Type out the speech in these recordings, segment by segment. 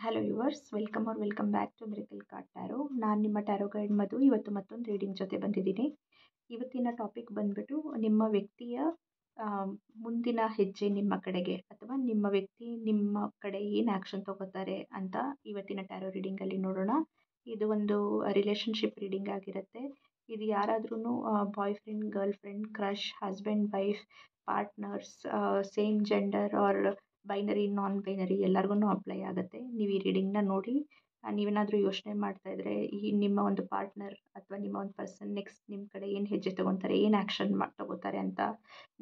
Hello yours, welcome back to miracle card tarot. ನಾನು ನಿಮ್ಮ taro guide ಮಧು. ಇವತ್ತು ಮತ್ತೊಂದು ರೀಡಿಂಗ್ ಜೊತೆ ಬಂದಿದ್ದೀನಿ. ಇವತ್ತಿನ ಟಾಪಿಕ್ ಬಂದ್ಬಿಟ್ಟು ನಿಮ್ಮ ವ್ಯಕ್ತಿಯ ಆ, ಮುಂದಿನ ಹೆಜ್ಜೆ ನಿಮ್ಮ ಕಡೆಗೆ, ಅಥವಾ ನಿಮ್ಮ ವ್ಯಕ್ತಿ ನಿಮ್ಮ ಕಡೆ ಏನು ಆ್ಯಕ್ಷನ್ ತಗೋತಾರೆ ಅಂತ ಇವತ್ತಿನ ಟ್ಯಾರೋ ರೀಡಿಂಗಲ್ಲಿ ನೋಡೋಣ. ಇದು ಒಂದು ರಿಲೇಷನ್ಶಿಪ್ ರೀಡಿಂಗ್ ಆಗಿರುತ್ತೆ. ಇದು ಯಾರಾದ್ರೂ boyfriend, girlfriend, crush, husband, wife, partners, same gender or binary, non binary ಎಲ್ಲರಿಗೂ ಅಪ್ಲೈ ಆಗುತ್ತೆ. ನೀವು ಈ ರೀಡಿಂಗ್ನ ನೋಡಿ ನೀವೇನಾದರೂ ಯೋಚನೆ ಮಾಡ್ತಾ ಇದ್ರೆ ಈ ನಿಮ್ಮ ಒಂದು ಪಾರ್ಟ್ನರ್ ಅಥವಾ ನಿಮ್ಮ ಒಂದು ಪರ್ಸನ್ ನೆಕ್ಸ್ಟ್ ನಿಮ್ಮ ಕಡೆ ಏನು ಹೆಜ್ಜೆ ತೊಗೊತಾರೆ, ಏನು ಆ್ಯಕ್ಷನ್ ತಗೋತಾರೆ ಅಂತ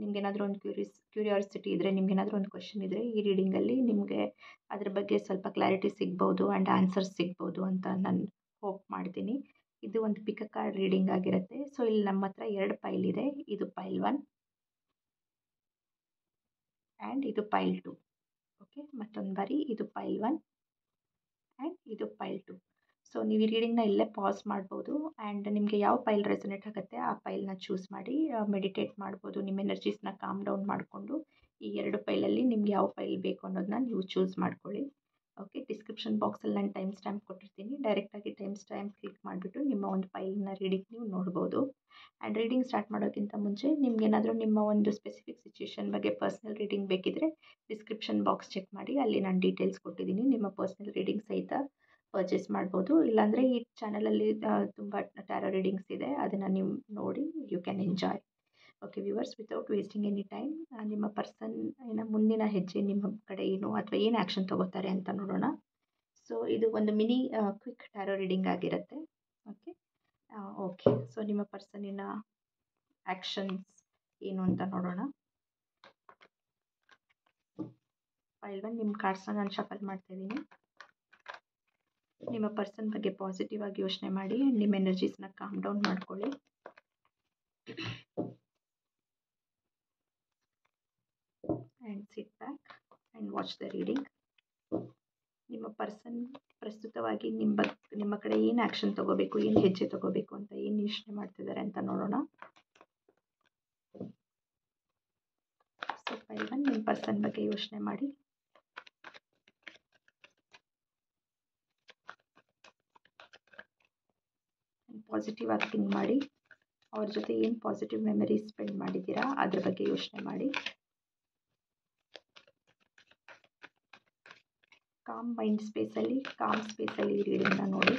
ನಿಮ್ಗೇನಾದರೂ ಒಂದು ಕ್ಯೂರಿಯಾಸಿಟಿ ಇದ್ದರೆ, ನಿಮ್ಗೇನಾದರೂ ಒಂದು ಕ್ವೆಶನ್ ಇದ್ದರೆ, ಈ ರೀಡಿಂಗಲ್ಲಿ ನಿಮಗೆ ಅದ್ರ ಬಗ್ಗೆ ಸ್ವಲ್ಪ ಕ್ಲಾರಿಟಿ ಸಿಗ್ಬೋದು ಆ್ಯಂಡ್ ಆನ್ಸರ್ಸ್ ಸಿಗ್ಬೋದು ಅಂತ ನಾನು ಹೋಪ್ ಮಾಡ್ತೀನಿ. ಇದು ಒಂದು ಪಿಕ್ ಅ ಕಾರ್ಡ್ ರೀಡಿಂಗ್ ಆಗಿರುತ್ತೆ. ಸೊ ಇಲ್ಲಿ ನಮ್ಮ ಹತ್ರ 2 ಪೈಲ್ ಇದೆ. ಇದು ಪೈಲ್ 1 ಆ್ಯಂಡ್ ಇದು ಪೈಲ್ 2. ಓಕೆ, ಮತ್ತೊಂದು ಬಾರಿ ಇದು ಪೈಲ್ 1 ಆ್ಯಂಡ್ ಇದು ಪೈಲ್ 2. ಸೊ ನೀವು ಈ ರೀಡಿಂಗ್ನ ಇಲ್ಲೇ ಪಾಸ್ ಮಾಡ್ಬೋದು ಆ್ಯಂಡ್ ನಿಮಗೆ ಯಾವ ಪೈಲ್ ರೆಸನೇಟ್ ಆಗುತ್ತೆ ಆ ಪೈಲ್ನ ಚೂಸ್ ಮಾಡಿ ಮೆಡಿಟೇಟ್ ಮಾಡ್ಬೋದು. ನಿಮ್ಮ ಎನರ್ಜೀಸ್ನ ಕಾಮ್ ಡೌನ್ ಮಾಡಿಕೊಂಡು ಈ 2 ಪೈಲಲ್ಲಿ ನಿಮ್ಗೆ ಯಾವ ಪೈಲ್ ಬೇಕು ಅನ್ನೋದನ್ನ ನೀವು ಚೂಸ್ ಮಾಡ್ಕೊಳ್ಳಿ. ಓಕೆ, ಡಿಸ್ಕ್ರಿಪ್ಷನ್ ಬಾಕ್ಸಲ್ಲಿ ನಾನು ಟೈಮ್ ಸ್ಟ್ಯಾಂಪ್ ಕೊಟ್ಟಿರ್ತೀನಿ. ಡೈರೆಕ್ಟಾಗಿ ಟೈಮ್ ಸ್ಟ್ಯಾಂಪ್ ಕ್ಲಿಕ್ ಮಾಡಿಬಿಟ್ಟು ನಿಮ್ಮ ಒಂದು ಪೈಲ್ನ ರೀಡಿಂಗ್ ನೀವು ನೋಡ್ಬೋದು. ಆ್ಯಂಡ್ ರೀಡಿಂಗ್ ಸ್ಟಾರ್ಟ್ ಮಾಡೋಕ್ಕಿಂತ ಮುಂಚೆ ನಿಮ್ಗೇನಾದರೂ ನಿಮ್ಮ ಒಂದು ಸ್ಪೆಸಿಫಿಕ್ ಸಿಚುಯೇಷನ್ ಬಗ್ಗೆ ಪರ್ಸ್ನಲ್ ರೀಡಿಂಗ್ ಬೇಕಿದ್ದರೆ ಡಿಸ್ಕ್ರಿಪ್ಷನ್ ಬಾಕ್ಸ್ ಚೆಕ್ ಮಾಡಿ, ಅಲ್ಲಿ ನಾನು ಡೀಟೇಲ್ಸ್ ಕೊಟ್ಟಿದ್ದೀನಿ. ನಿಮ್ಮ ಪರ್ಸ್ನಲ್ ರೀಡಿಂಗ್ ಸಹಿತ ಪರ್ಚೇಸ್ ಮಾಡ್ಬೋದು. ಇಲ್ಲಾಂದರೆ ಈ ಚಾನಲಲ್ಲಿ ತುಂಬ ಟ್ಯಾರೋ ರೀಡಿಂಗ್ಸ್ ಇದೆ, ಅದನ್ನು ನೀವು ನೋಡಿ you can enjoy. Okay viewers, without wasting any time ನಿಮ್ಮ ಪರ್ಸನ್ ಮುಂದಿನ ಹೆಜ್ಜೆ ನಿಮ್ಮ ಕಡೆ ಏನು ಅಥವಾ ಏನು ಆ್ಯಕ್ಷನ್ ತಗೋತಾರೆ ಅಂತ ನೋಡೋಣ. ಸೊ ಇದು ಒಂದು ಮಿನಿ ಕ್ವಿಕ್ ಟ್ಯಾರೋ ರೀಡಿಂಗ್ ಆಗಿರುತ್ತೆ. ಓಕೆ, ಸೊ ನಿಮ್ಮ ಪರ್ಸನ್ನಿನ ಆ್ಯಕ್ಷನ್ಸ್ ಏನು ಅಂತ ನೋಡೋಣ. ಫೈಲ್ 1 ನಿಮ್ಮ ಕಾರ್ಡ್ಸ್ನ ನಾನು ಶಫಲ್ ಮಾಡ್ತಾ ಇದ್ದೀನಿ. ನಿಮ್ಮ ಪರ್ಸನ್ ಬಗ್ಗೆ ಪಾಸಿಟಿವ್ ಆಗಿ ಯೋಚನೆ ಮಾಡಿ, ನಿಮ್ಮ ಎನರ್ಜೀಸ್ನ ಕಾಮ್ ಡೌನ್ ಮಾಡ್ಕೊಳ್ಳಿ. And sit back and watch the reading. ನಿಮ್ಮ ಪರ್ಸನ್ ಪ್ರಸ್ತುತವಾಗಿ ನಿಮ್ಮ ಕಡೆ ಏನು ಆ್ಯಕ್ಷನ್ ತಗೋಬೇಕು, ಏನು ಹೆಜ್ಜೆ ತಗೋಬೇಕು ಅಂತ ಏನು ಯೋಚನೆ ಮಾಡ್ತಿದ್ದಾರೆ ಅಂತ ನೋಡೋಣ. ಸೊ ಫೈಲ್ 1 ನಿಮ್ಮ ಪರ್ಸನ್ ಬಗ್ಗೆ ಯೋಚನೆ ಮಾಡಿ. ಪಾಸಿಟಿವ್ ಆಗಿ ಥಿಂಕ್ ಮಾಡಿ. ಅವ್ರ ಜೊತೆ ಏನು ಪಾಸಿಟಿವ್ ಮೆಮರೀಸ್ ಸ್ಪೆಂಡ್ ಮಾಡಿದ್ದೀರಾ ಅದ್ರ ಬಗ್ಗೆ ಯೋಚನೆ ಮಾಡಿ. ಕಾಮ್ ಮೈಂಡ್ ಸ್ಪೇಸಲ್ಲಿ, ಕಾಮ್ ಸ್ಪೇಸಲ್ಲಿ ಈ ರೀಡಿಂಗ್ನ ನೋಡಿ.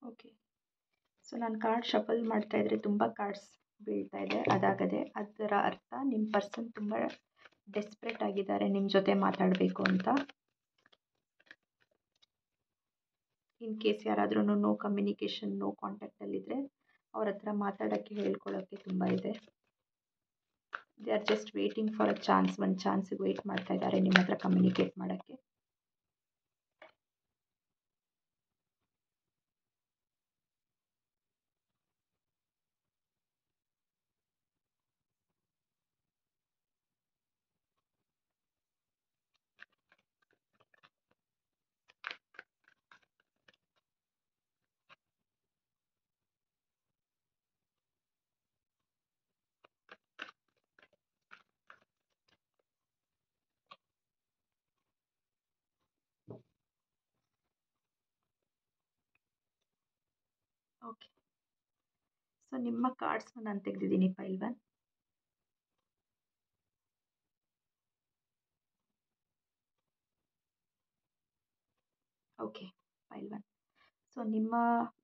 ಓಕೆ, ಸೊ ನಾನು ಕಾರ್ಡ್ ಶಫಲ್ ಮಾಡ್ತಾ ಇದ್ರೆ ತುಂಬ ಕಾರ್ಡ್ಸ್ ಬೀಳ್ತಾ ಇದೆ. ಅದಾಗದೆ ಅದರ ಅರ್ಥ ನಿಮ್ಮ ಪರ್ಸನ್ ತುಂಬ ಡೆಸ್ಪ್ರೇಟ್ ಆಗಿದ್ದಾರೆ ನಿಮ್ಮ ಜೊತೆ ಮಾತಾಡಬೇಕು ಅಂತ. ಇನ್ ಕೇಸ್ ಯಾರಾದ್ರೂ ನೋ ಕಮ್ಯುನಿಕೇಷನ್, ನೋ ಕಾಂಟ್ಯಾಕ್ಟಲ್ಲಿದ್ದರೆ ಅವ್ರ ಹತ್ರ ಮಾತಾಡೋಕ್ಕೆ ಹೇಳ್ಕೊಳ್ಳೋಕ್ಕೆ ತುಂಬ ಇದೆ. They are just waiting for a chance. ಒಂದು ಚಾನ್ಸಿಗೆ ವೆಯ್ಟ್ ಮಾಡ್ತಾ ಇದ್ದಾರೆ ನಿಮ್ಮ ಹತ್ರ ಕಮ್ಯುನಿಕೇಟ್ ಮಾಡೋಕ್ಕೆ. ಓಕೆ, ಸೊ ನಿಮ್ಮ ಕಾರ್ಡ್ಸ್ನ ನಾನು ತೆಗೆದಿದ್ದೀನಿ ಫೈಲ್ 1. Okay, file 1. ಸೊ ನಿಮ್ಮ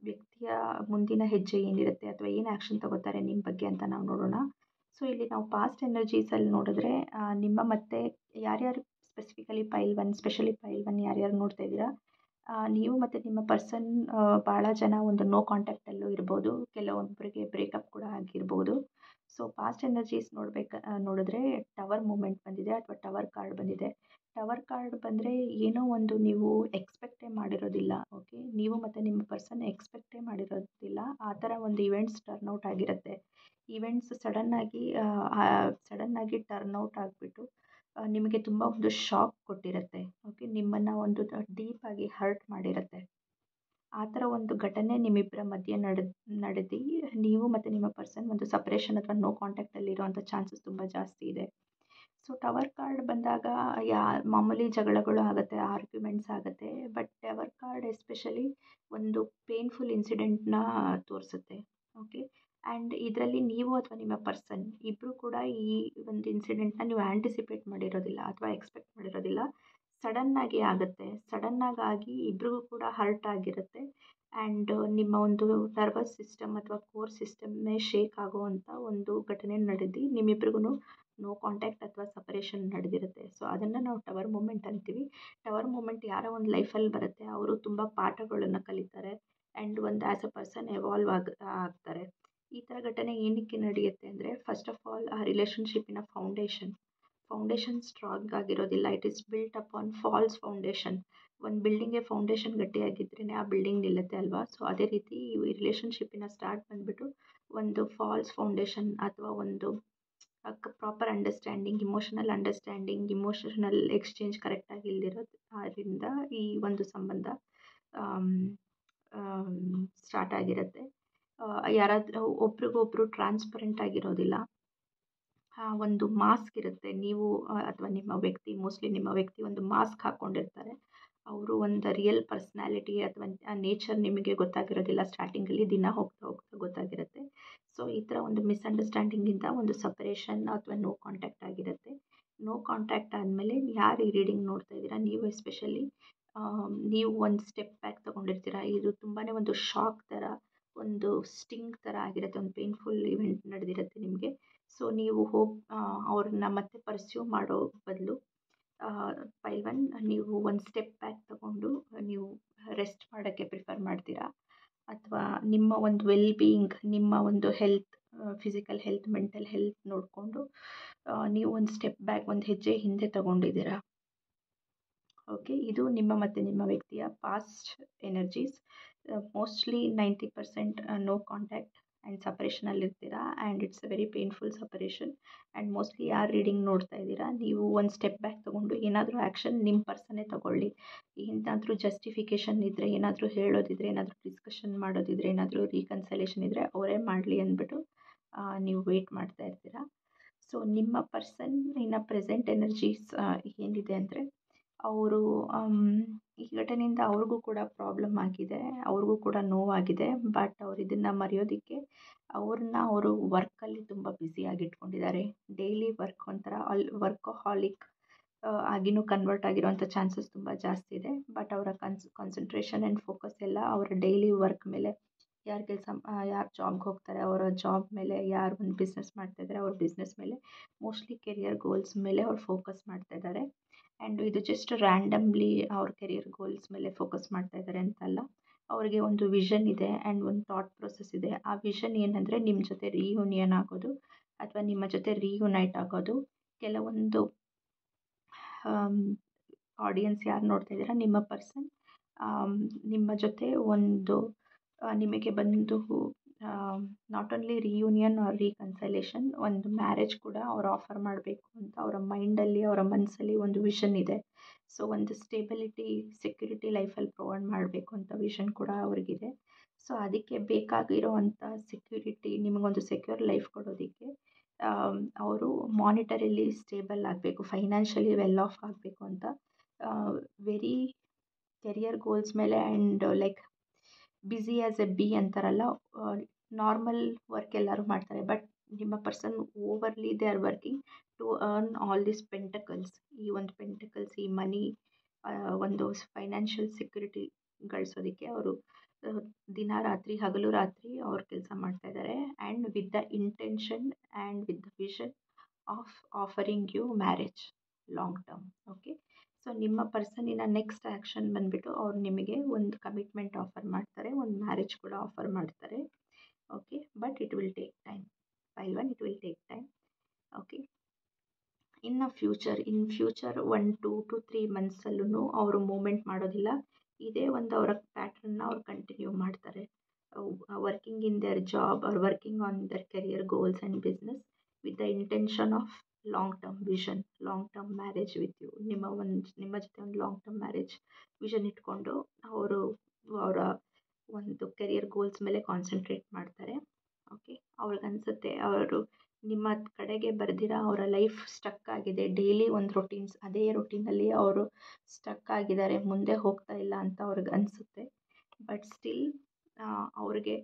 ವ್ಯಕ್ತಿಯ ಮುಂದಿನ ಹೆಜ್ಜೆ ಏನಿರುತ್ತೆ ಅಥವಾ ಏನು ಆ್ಯಕ್ಷನ್ ತಗೋತಾರೆ ನಿಮ್ಮ ಬಗ್ಗೆ ಅಂತ ನಾವು ನೋಡೋಣ. ಸೊ ಇಲ್ಲಿ ನಾವು ಪಾಸ್ಟ್ ಎನರ್ಜೀಸಲ್ಲಿ ನೋಡಿದ್ರೆ ನಿಮ್ಮ ಮತ್ತೆ ಯಾರ್ಯಾರು ಸ್ಪೆಸಿಫಿಕಲಿ ಫೈಲ್ 1, ಸ್ಪೆಷಲಿ ಫೈಲ್ 1 ಯಾರ್ಯಾರು ನೋಡ್ತಾ ಇದ್ದೀರಾ, ನೀವು ಮತ್ತು ನಿಮ್ಮ ಪರ್ಸನ್ ಭಾಳ ಜನ ಒಂದು ನೋ ಕಾಂಟ್ಯಾಕ್ಟಲ್ಲೂ ಇರ್ಬೋದು, ಕೆಲವೊಬ್ಬರಿಗೆ ಬ್ರೇಕಪ್ ಕೂಡ ಆಗಿರ್ಬೋದು. ಸೊ ಪಾಸ್ಟ್ ಎನರ್ಜೀಸ್ ನೋಡಿದ್ರೆ ಟವರ್ ಮೂಮೆಂಟ್ ಬಂದಿದೆ ಅಥವಾ ಟವರ್ ಕಾರ್ಡ್ ಬಂದಿದೆ. ಟವರ್ ಕಾರ್ಡ್ ಬಂದರೆ ಏನೋ ಒಂದು ನೀವು ಎಕ್ಸ್ಪೆಕ್ಟೇ ಮಾಡಿರೋದಿಲ್ಲ. ಓಕೆ, ನೀವು ಮತ್ತು ನಿಮ್ಮ ಪರ್ಸನ್ ಎಕ್ಸ್ಪೆಕ್ಟೇ ಮಾಡಿರೋದಿಲ್ಲ. ಆ ಥರ ಒಂದು ಇವೆಂಟ್ಸ್ ಟರ್ನ್ಔಟ್ ಆಗಿರುತ್ತೆ. ಇವೆಂಟ್ಸ್ ಸಡನ್ನಾಗಿ ಟರ್ನ್ಔಟ್ ಆಗಿಬಿಟ್ಟು ನಿಮಗೆ ತುಂಬ ಒಂದು ಶಾಕ್ ಕೊಟ್ಟಿರುತ್ತೆ. ಓಕೆ, ನಿಮ್ಮನ್ನು ಒಂದು ಡೀಪಾಗಿ ಹರ್ಟ್ ಮಾಡಿರುತ್ತೆ. ಆ ಥರ ಒಂದು ಘಟನೆ ನಿಮ್ಮಿಬ್ಬರ ಮಧ್ಯೆ ನಡೆದು ನೀವು ಮತ್ತು ನಿಮ್ಮ ಪರ್ಸನ್ ಒಂದು ಸಪ್ರೇಷನ್ ಅಥವಾ ನೋ ಕಾಂಟ್ಯಾಕ್ಟಲ್ಲಿ ಇರೋವಂಥ ಚಾನ್ಸಸ್ ತುಂಬ ಜಾಸ್ತಿ ಇದೆ. ಸೊ ಟವರ್ ಕಾರ್ಡ್ ಬಂದಾಗ ಮಾಮೂಲಿ ಜಗಳಗಳು ಆಗುತ್ತೆ, ಆರ್ಗ್ಯುಮೆಂಟ್ಸ್ ಆಗುತ್ತೆ. ಬಟ್ ಟವರ್ ಕಾರ್ಡ್ ಎಸ್ಪೆಷಲಿ ಒಂದು ಪೇನ್ಫುಲ್ ಇನ್ಸಿಡೆಂಟ್ನ ತೋರಿಸುತ್ತೆ. ಓಕೆ, ಆ್ಯಂಡ್ ಇದರಲ್ಲಿ ನೀವು ಅಥವಾ ನಿಮ್ಮ ಪರ್ಸನ್ ಇಬ್ಬರು ಕೂಡ ಈ ಒಂದು ಇನ್ಸಿಡೆಂಟ್ನ ನೀವು ಆ್ಯಂಟಿಸಿಪೇಟ್ ಮಾಡಿರೋದಿಲ್ಲ ಅಥವಾ ಎಕ್ಸ್ಪೆಕ್ಟ್ ಮಾಡಿರೋದಿಲ್ಲ. ಸಡನ್ನಾಗಿ ಆಗುತ್ತೆ. ಸಡನ್ನಾಗಿ ಇಬ್ರಿಗೂ ಕೂಡ ಹರ್ಟ್ ಆಗಿರುತ್ತೆ. ಆ್ಯಂಡ್ ನಿಮ್ಮ ಒಂದು ನರ್ವಸ್ ಸಿಸ್ಟಮ್ ಅಥವಾ ಕೋರ್ ಸಿಸ್ಟಮ್ನೇ ಶೇಕ್ ಆಗುವಂಥ ಒಂದು ಘಟನೆ ನಡೆದು ನಿಮ್ಮಿಬ್ರಿಗೂ ನೋ ಕಾಂಟ್ಯಾಕ್ಟ್ ಅಥವಾ ಸಪರೇಷನ್ ನಡೆದಿರುತ್ತೆ. ಸೊ ಅದನ್ನು ನಾವು ಟವರ್ ಮೂಮೆಂಟ್ ಅಂತೀವಿ. ಟವರ್ ಮೂಮೆಂಟ್ ಯಾರೋ ಒಂದು ಲೈಫಲ್ಲಿ ಬರುತ್ತೆ, ಅವರು ತುಂಬ ಪಾಠಗಳನ್ನು ಕಲಿತಾರೆ ಆ್ಯಂಡ್ ಒಂದು ಆ್ಯಸ್ ಅ ಪರ್ಸನ್ ಎವಾಲ್ವ್ ಆಗ್ತಾರೆ. ಈ ಥರ ಘಟನೆ ಏನಕ್ಕೆ ನಡೆಯುತ್ತೆ ಅಂದರೆ, ಫಸ್ಟ್ ಆಫ್ ಆಲ್ ಆ ರಿಲೇಷನ್ಶಿಪ್ಪಿನ ಫೌಂಡೇಶನ್ ಸ್ಟ್ರಾಂಗ್ ಆಗಿರೋದಿಲ್ಲ. It is built upon false foundation. ಒಂದು ಬಿಲ್ಡಿಂಗ್ಗೆ ಫೌಂಡೇಶನ್ ಗಟ್ಟಿಯಾಗಿದ್ರೇ ಆ ಬಿಲ್ಡಿಂಗ್ ನಿಲ್ಲುತ್ತೆ ಅಲ್ವಾ. ಸೊ ಅದೇ ರೀತಿ ಈ ರಿಲೇಷನ್ಶಿಪ್ಪಿನ ಸ್ಟಾರ್ಟ್ ಬಂದುಬಿಟ್ಟು ಒಂದು ಫಾಲ್ಸ್ ಫೌಂಡೇಶನ್ ಅಥವಾ ಒಂದು ಪ್ರಾಪರ್ ಅಂಡರ್ಸ್ಟ್ಯಾಂಡಿಂಗ್, ಇಮೋಷನಲ್ ಎಕ್ಸ್ಚೇಂಜ್ ಕರೆಕ್ಟಾಗಿ ಇಲ್ದಿರೋದ್ರಿಂದ ಈ ಒಂದು ಸಂಬಂಧ ಸ್ಟಾರ್ಟ್ ಆಗಿರುತ್ತೆ. ಯಾರಾದರೂ ಒಬ್ರಿಗೊಬ್ರು ಟ್ರಾನ್ಸ್ಪರೆಂಟ್ ಆಗಿರೋದಿಲ್ಲ. ಒಂದು ಮಾಸ್ಕ್ ಇರುತ್ತೆ. ನೀವು ಅಥವಾ ನಿಮ್ಮ ವ್ಯಕ್ತಿ, ಮೋಸ್ಟ್ಲಿ ನಿಮ್ಮ ವ್ಯಕ್ತಿ ಒಂದು ಮಾಸ್ಕ್ ಹಾಕ್ಕೊಂಡಿರ್ತಾರೆ. ಅವರು ಒಂದು ರಿಯಲ್ ಪರ್ಸ್ನಾಲಿಟಿ ಅಥವಾ ನೇಚರ್ ನಿಮಗೆ ಗೊತ್ತಾಗಿರೋದಿಲ್ಲ. ಸ್ಟಾರ್ಟಿಂಗಲ್ಲಿ ದಿನ ಹೋಗ್ತಾ ಗೊತ್ತಾಗಿರುತ್ತೆ. ಸೊ ಈ ಥರ ಒಂದು ಮಿಸ್ಅಂಡರ್ಸ್ಟ್ಯಾಂಡಿಂಗಿಂದ ಒಂದು ಸಪರೇಷನ್ ಅಥವಾ ನೋ ಕಾಂಟ್ಯಾಕ್ಟ್ ಆಗಿರುತ್ತೆ. ನೋ ಕಾಂಟ್ಯಾಕ್ಟ್ ಆದಮೇಲೆ ಯಾರು ಈ ರೀಡಿಂಗ್ ನೋಡ್ತಾ ಇದ್ದೀರಾ, ನೀವು ಎಸ್ಪೆಷಲಿ ನೀವು ಒಂದು ಸ್ಟೆಪ್ ಬ್ಯಾಕ್ ತೊಗೊಂಡಿರ್ತೀರ. ಇದು ತುಂಬಾ ಒಂದು ಶಾಕ್ ಥರ, ಒಂದು ಸ್ಟಿಂಗ್ ಥರ ಆಗಿರುತ್ತೆ. ಒಂದು ಪೇನ್ಫುಲ್ ಇವೆಂಟ್ ನಡೆದಿರುತ್ತೆ ನಿಮಗೆ. ಸೊ ನೀವು ಅವ್ರನ್ನ ಮತ್ತೆ ಪರ್ಸ್ಯೂ ಮಾಡೋ ಬದಲು ಪೈಲ್ 1 ನೀವು ಒಂದು ಸ್ಟೆಪ್ ಬ್ಯಾಕ್ ತೊಗೊಂಡು ನೀವು ರೆಸ್ಟ್ ಮಾಡೋಕ್ಕೆ ಪ್ರಿಫರ್ ಮಾಡ್ತೀರಾ, ಅಥವಾ ನಿಮ್ಮ ಒಂದು ವೆಲ್ ಬೀಯಿಂಗ್, ನಿಮ್ಮ ಒಂದು health, physical health, mental health ನೋಡಿಕೊಂಡು ನೀವು ಒಂದು ಸ್ಟೆಪ್ ಬ್ಯಾಕ್, ಒಂದು ಹೆಜ್ಜೆ ಹಿಂದೆ ತಗೊಂಡಿದ್ದೀರಾ. ಓಕೆ, ಇದು ನಿಮ್ಮ ಮತ್ತು ನಿಮ್ಮ ವ್ಯಕ್ತಿಯ past energies. Mostly 90% no contact and ಸಪ್ರೇಷನಲ್ಲಿರ್ತೀರಾ. And it's a very painful separation. And mostly ಯಾರು ರೀಡಿಂಗ್ ನೋಡ್ತಾ ಇದ್ದೀರಾ, ನೀವು ಒಂದು ಸ್ಟೆಪ್ ಬ್ಯಾಕ್ ತೊಗೊಂಡು ಏನಾದರೂ ಆ್ಯಕ್ಷನ್ ನಿಮ್ಮ ಪರ್ಸನ್ನೇ ತೊಗೊಳ್ಳಿ. ಏನಾದರೂ ಜಸ್ಟಿಫಿಕೇಷನ್ ಇದ್ದರೆ, ಏನಾದರೂ ಹೇಳೋದಿದ್ರೆ, ಏನಾದರೂ ಡಿಸ್ಕಷನ್ ಮಾಡೋದಿದ್ರೆ, ಏನಾದರೂ ರೀಕನ್ಸಲೇಷನ್ ಇದ್ದರೆ ಅವರೇ ಮಾಡಲಿ ಅಂದ್ಬಿಟ್ಟು ನೀವು ವೆಯ್ಟ್ ಮಾಡ್ತಾ ಇರ್ತೀರಾ. ಸೊ ನಿಮ್ಮ ಪರ್ಸನ್ ಇನ್ನು ಪ್ರೆಸೆಂಟ್ ಎನರ್ಜೀಸ್ ಏನಿದೆ ಅಂದರೆ, ಅವರು ಈ ಘಟನೆಯಿಂದ ಅವ್ರಿಗೂ ಕೂಡ ಪ್ರಾಬ್ಲಮ್ ಆಗಿದೆ, ಅವ್ರಿಗೂ ಕೂಡ ನೋವಾಗಿದೆ. ಬಟ್ ಅವ್ರು ಇದನ್ನು ಮರೆಯೋದಕ್ಕೆ ಅವರು ವರ್ಕಲ್ಲಿ ತುಂಬ ಬ್ಯುಸಿಯಾಗಿಟ್ಕೊಂಡಿದ್ದಾರೆ. ಡೈಲಿ ವರ್ಕ್ ಒಂಥರ ವರ್ಕಹಾಲಿಕ್ ಆಗಿನೂ ಕನ್ವರ್ಟ್ ಆಗಿರೋವಂಥ ಚಾನ್ಸಸ್ ತುಂಬ ಜಾಸ್ತಿ ಇದೆ. ಬಟ್ ಅವರ ಕಾನ್ಸಂಟ್ರೇಷನ್ ಆ್ಯಂಡ್ ಫೋಕಸ್ ಎಲ್ಲ ಅವರ ಡೈಲಿ ವರ್ಕ್ ಮೇಲೆ. ಯಾರು ಜಾಬ್ಗೆ ಹೋಗ್ತಾರೆ ಅವರ ಜಾಬ್ ಮೇಲೆ, ಯಾರು ಒಂದು ಬಿಸ್ನೆಸ್ ಮಾಡ್ತಾಯಿದ್ದಾರೆ ಅವ್ರ ಬಿಸ್ನೆಸ್ ಮೇಲೆ, ಮೋಸ್ಟ್ಲಿ ಕೆರಿಯರ್ ಗೋಲ್ಸ್ ಮೇಲೆ ಅವ್ರು ಫೋಕಸ್ ಮಾಡ್ತಾಯಿದ್ದಾರೆ. ಆ್ಯಂಡ್ ಇದು ಜಸ್ಟ್ ರ್ಯಾಂಡಮ್ಲಿ ಅವ್ರ ಕೆರಿಯರ್ ಗೋಲ್ಸ್ ಮೇಲೆ ಫೋಕಸ್ ಮಾಡ್ತಾ ಇದ್ದಾರೆ ಅಂತಲ್ಲ. ಅವ್ರಿಗೆ ಒಂದು ವಿಷನ್ ಇದೆ ಆ್ಯಂಡ್ ಒಂದು ಥಾಟ್ ಪ್ರೊಸೆಸ್ ಇದೆ. ಆ ವಿಷನ್ ಏನಂದರೆ ನಿಮ್ಮ ಜೊತೆ ರೀಯೂನಿಯನ್ ಆಗೋದು ಅಥವಾ ನಿಮ್ಮ ಜೊತೆ ರೀಯುನೈಟ್ ಆಗೋದು. ಕೆಲವೊಂದು ಆಡಿಯನ್ಸ್ ಯಾರು ನೋಡ್ತಾ ಇದ್ದೀರಾ, ನಿಮ್ಮ ಪರ್ಸನ್ ನಿಮ್ಮ ಜೊತೆ ಒಂದು ನಿಮಗೆ ಬಂದು not only reunion R reconciliation, ಒಂದು ಮ್ಯಾರೇಜ್ ಕೂಡ ಅವ್ರು ಆಫರ್ ಮಾಡಬೇಕು ಅಂತ ಅವರ ಮೈಂಡಲ್ಲಿ, ಅವರ ಮನಸ್ಸಲ್ಲಿ ಒಂದು ವಿಷನ್ ಇದೆ. ಸೊ ಒಂದು ಸ್ಟೇಬಿಲಿಟಿ, ಸೆಕ್ಯೂರಿಟಿ ಲೈಫಲ್ಲಿ ಪ್ರೊವೈಡ್ ಮಾಡಬೇಕು ಅಂತ ವಿಷನ್ ಕೂಡ ಅವ್ರಿಗಿದೆ. ಸೊ ಅದಕ್ಕೆ ಬೇಕಾಗಿರೋವಂಥ ಸೆಕ್ಯೂರಿಟಿ, ನಿಮಗೊಂದು ಸೆಕ್ಯೂರ್ ಲೈಫ್ ಕೊಡೋದಕ್ಕೆ ಅವರು ಮಾನಿಟರಿಲಿ ಸ್ಟೇಬಲ್ ಆಗಬೇಕು, ಫೈನಾನ್ಷಿಯಲಿ ವೆಲ್ ಆಫ್ ಆಗಬೇಕು ಅಂತ ವೆರಿ ಕೆರಿಯರ್ ಗೋಲ್ಸ್ ಮೇಲೆ and like busy as a bee ಅಂತಾರಲ್ಲ, ನಾರ್ಮಲ್ ವರ್ಕ್ ಎಲ್ಲರೂ ಮಾಡ್ತಾರೆ. ಬಟ್ ನಿಮ್ಮ person overly they are working to earn all this pentacles. ಈ ಒಂದು ಪೆಂಟಕಲ್ಸ್, ಈ ಮನಿ, ಒಂದು ಫೈನಾನ್ಷಿಯಲ್ ಸೆಕ್ಯೂರಿಟಿ ಗಳಿಸೋದಕ್ಕೆ ಅವರು ದಿನ ರಾತ್ರಿ, ಹಗಲು ರಾತ್ರಿ ಅವ್ರು ಕೆಲಸ ಮಾಡ್ತಾಯಿದ್ದಾರೆ. And with the intention and with the vision of offering you marriage long term. Okay, so ನಿಮ್ಮ ಪರ್ಸನಿನ ನೆಕ್ಸ್ಟ್ ಆ್ಯಕ್ಷನ್ ಬಂದುಬಿಟ್ಟು ಅವ್ರು ನಿಮಗೆ ಒಂದು ಕಮಿಟ್ಮೆಂಟ್ ಆಫರ್ ಮಾಡ್ತಾರೆ, ಒಂದು ಮ್ಯಾರೇಜ್ ಕೂಡ ಆಫರ್ ಮಾಡ್ತಾರೆ. Okay, but it will take time. Pile 1, it will take time. Okay, ಇನ್ನು ಫ್ಯೂಚರ್ 1 2 to 3 ಮಂತ್ಸಲ್ಲೂ ಅವರು ಮೂಮೆಂಟ್ ಮಾಡೋದಿಲ್ಲ. ಇದೇ ಒಂದು ಅವರ ಪ್ಯಾಟ್ರನ್ನ ಅವ್ರು ಕಂಟಿನ್ಯೂ ಮಾಡ್ತಾರೆ. Working in their job or working on their career goals and business with the intention of long term vision, long term marriage with you. ನಿಮ್ಮ ಜೊತೆ ಒಂದು ಲಾಂಗ್ ಟರ್ಮ್ ಮ್ಯಾರೇಜ್ ವಿಷನ್ ಇಟ್ಕೊಂಡು ಅವರು ಅವರ ಒಂದು ಕೆರಿಯರ್ ಗೋಲ್ಸ್ ಮೇಲೆ concentrate ಮಾಡ್ತಾರೆ. Okay, ಅವ್ರಿಗನ್ಸುತ್ತೆ ಅವರು ನಿಮ್ಮ ಕಡೆಗೆ ಬರ್ದಿರ ಅವರ ಲೈಫ್ ಸ್ಟಕ್ ಆಗಿದೆ, ಡೈಲಿ ಒಂದು ರೊಟೀನ್ಸ್, ಅದೇ ರೊಟೀನಲ್ಲಿ ಅವರು ಸ್ಟಕ್ ಆಗಿದ್ದಾರೆ, ಮುಂದೆ ಹೋಗ್ತಾ ಇಲ್ಲ ಅಂತ ಅವ್ರಿಗೆ ಅನಿಸುತ್ತೆ. ಬಟ್ ಸ್ಟಿಲ್ ಅವ್ರಿಗೆ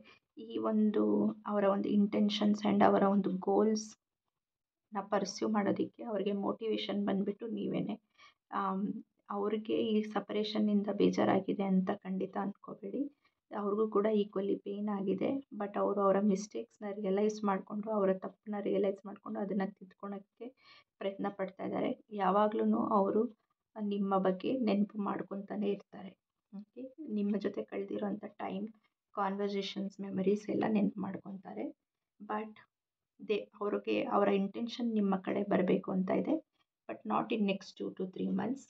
ಈ ಒಂದು ಅವರ ಒಂದು ಇಂಟೆನ್ಷನ್ಸ್ ಆ್ಯಂಡ್ ಅವರ ಒಂದು ಗೋಲ್ಸ್ನ ಪರ್ಸ್ಯೂ ಮಾಡೋದಕ್ಕೆ ಅವ್ರಿಗೆ ಮೋಟಿವೇಶನ್ ಬಂದುಬಿಟ್ಟು ನೀವೇ. ಅವ್ರಿಗೆ ಈ ಸಪರೇಷನ್ನಿಂದ ಬೇಜಾರಾಗಿದೆ ಅಂತ ಖಂಡಿತ ಅಂದ್ಕೋಬೇಡಿ. ಅವ್ರಿಗೂ ಕೂಡ ಈಕ್ವಲಿ ಪೇಯ್ನ್ ಆಗಿದೆ. ಬಟ್ ಅವರು ಅವರ ಮಿಸ್ಟೇಕ್ಸ್ನ ರಿಯಲೈಸ್ ಮಾಡಿಕೊಂಡು, ಅವರ ತಪ್ಪನ್ನ ರಿಯಲೈಸ್ ಮಾಡಿಕೊಂಡು ಅದನ್ನು ತಿದ್ಕೊಳ್ಳೋಕ್ಕೆ ಪ್ರಯತ್ನ ಪಡ್ತಾ ಇದ್ದಾರೆ. ಯಾವಾಗ್ಲೂ ಅವರು ನಿಮ್ಮ ಬಗ್ಗೆ ನೆನಪು ಮಾಡ್ಕೊತಾನೆ ಇರ್ತಾರೆ. ಓಕೆ, ನಿಮ್ಮ ಜೊತೆ ಕಳೆದಿರೋಂಥ ಟೈಮ್, ಕಾನ್ವರ್ಸೇಷನ್ಸ್, ಮೆಮರೀಸ್ ಎಲ್ಲ ನೆನಪು ಮಾಡ್ಕೊತಾರೆ. ಬಟ್ ಅವ್ರಿಗೆ ಅವರ ಇಂಟೆನ್ಷನ್ ನಿಮ್ಮ ಕಡೆ ಬರಬೇಕು ಅಂತ ಇದೆ, but not in next 2 to 3 months.